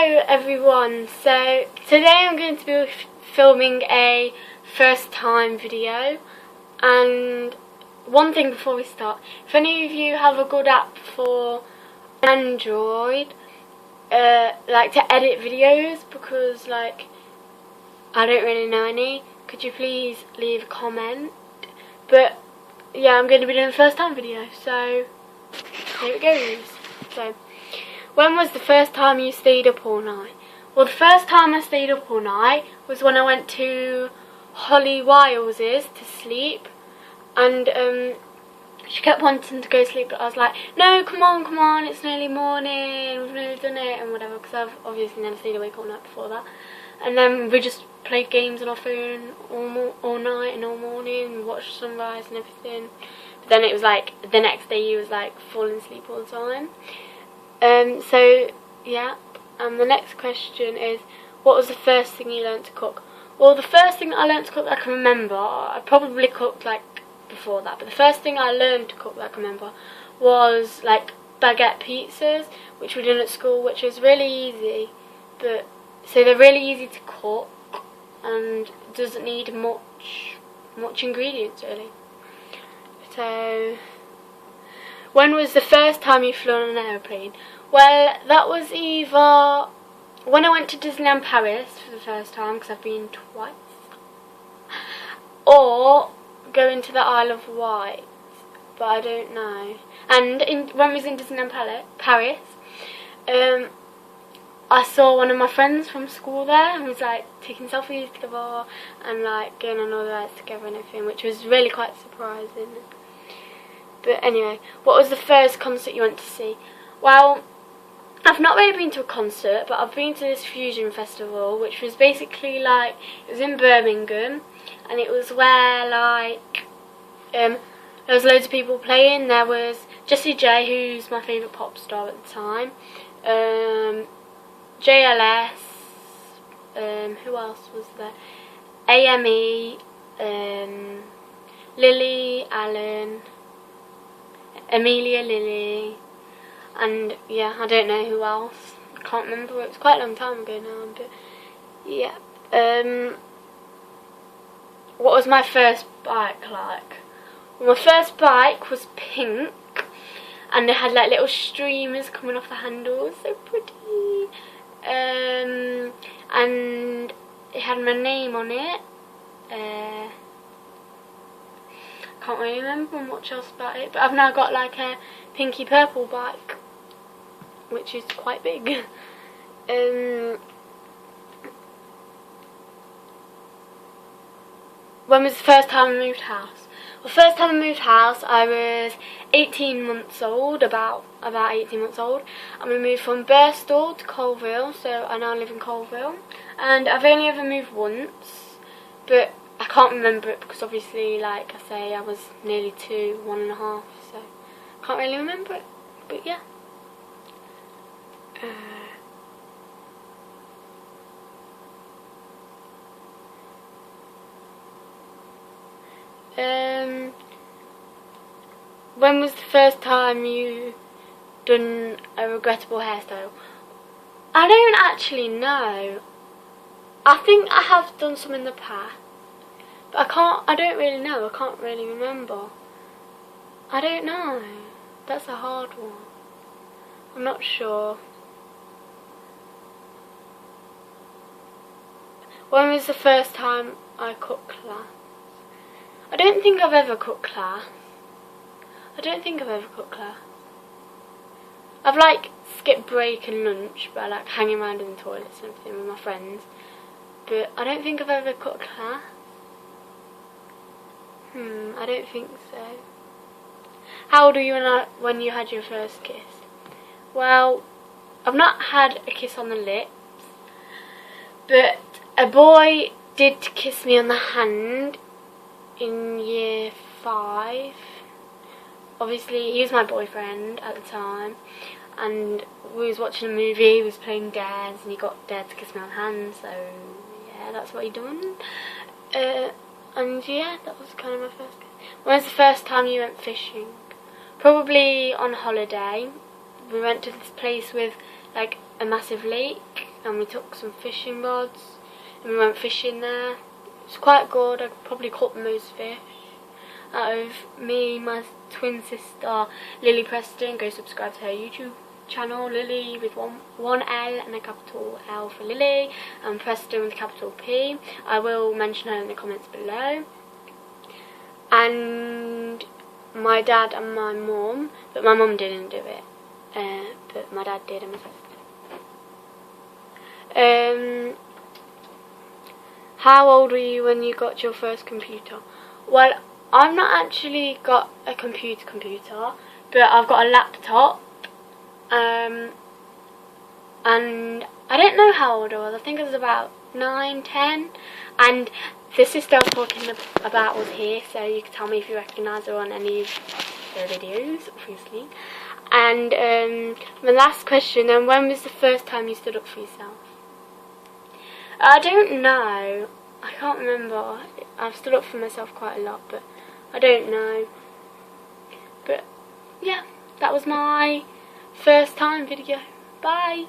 Hello everyone, so today I'm going to be filming a first time video, and one thing before we start, if any of you have a good app for Android, like to edit videos, because like I don't really know any, could you please leave a comment? But yeah, I'm going to be doing a first time video, so here it goes. So, when was the first time you stayed up all night? Well, the first time I stayed up all night was when I went to Holly Wiles's to sleep, and she kept wanting to go to sleep, but I was like, no, come on, it's nearly morning, we've nearly done it, and whatever, because I've obviously never stayed awake all night before that. And then we just played games on our phone all night and all morning, and watched sunrise and everything. But then it was like, the next day you was like falling asleep all the time. So yeah, the next question is, what was the first thing you learnt to cook? Well, the first thing I learnt to cook that I can remember, I probably cooked like before that, but the first thing I learned to cook that I can remember was like baguette pizzas, which we did at school, which was really easy. But so they're really easy to cook and doesn't need much ingredients really. So, when was the first time you flew on an aeroplane? Well, that was either when I went to Disneyland Paris for the first time, because I've been twice, or going to the Isle of Wight, but I don't know. And when I was in Disneyland Paris, I saw one of my friends from school there, and was like taking selfies together and like going on all the rides together and everything, which was really quite surprising. But anyway, what was the first concert you went to see? Well, I've not really been to a concert, but I've been to this fusion festival, which was basically like, it was in Birmingham, and it was where like, there was loads of people playing. There was Jessie J, who's my favourite pop star at the time, JLS, who else was there, AME, Lily Allen, Amelia Lily, and yeah, I don't know who else. I can't remember. It was quite a long time ago now, but yeah. What was my first bike like? Well, my first bike was pink, and it had like little streamers coming off the handles, so pretty. And it had my name on it. Can't really remember much else about it, but I've now got like a pinky purple bike, which is quite big. When was the first time I moved house? Well, first time I moved house, I was 18 months old, about 18 months old, and we moved from Birstall to Coalville, so I now live in Coalville, and I've only ever moved once, but I can't remember it because obviously, like I say, I was nearly 2, 1.5, so I can't really remember it, but yeah. When was the first time you done a regrettable hairstyle? I don't actually know. I think I have done some in the past, but I don't really know. I can't really remember. I don't know. That's a hard one. I'm not sure. When was the first time I cut class? I don't think I've ever cut class. I've like skipped break and lunch by like hanging around in the toilets and everything with my friends, but I don't think I've ever cut class. I don't think so. How old were you when you had your first kiss? Well, I've not had a kiss on the lips, but a boy did kiss me on the hand in year 5. Obviously, he was my boyfriend at the time, and we was watching a movie, he was playing Dares, and he got Dare to kiss me on the hand, so yeah, that's what he done. And yeah, that was kind of my first kiss. When was the first time you went fishing? Probably on holiday. We went to this place with like a massive lake, and we took some fishing rods and we went fishing there. It's quite good. I probably caught the most fish out of me, my twin sister Lily Preston. Go subscribe to her YouTube channel, Lily with one L and a capital L for Lily, and Preston with a capital P. I will mention her in the comments below. And my dad and my mum, but my mum didn't do it, but my dad did and my sister did. How old were you when you got your first computer? Well, I've not actually got a computer, but I've got a laptop. And I don't know how old I was. I think I was about 9, 10. And the sister I was talking about was here, so you can tell me if you recognise her on any of the videos, obviously. And the last question, and when was the first time you stood up for yourself? I don't know. I can't remember. I've stood up for myself quite a lot, but I don't know. But yeah, that was my first time video. Bye.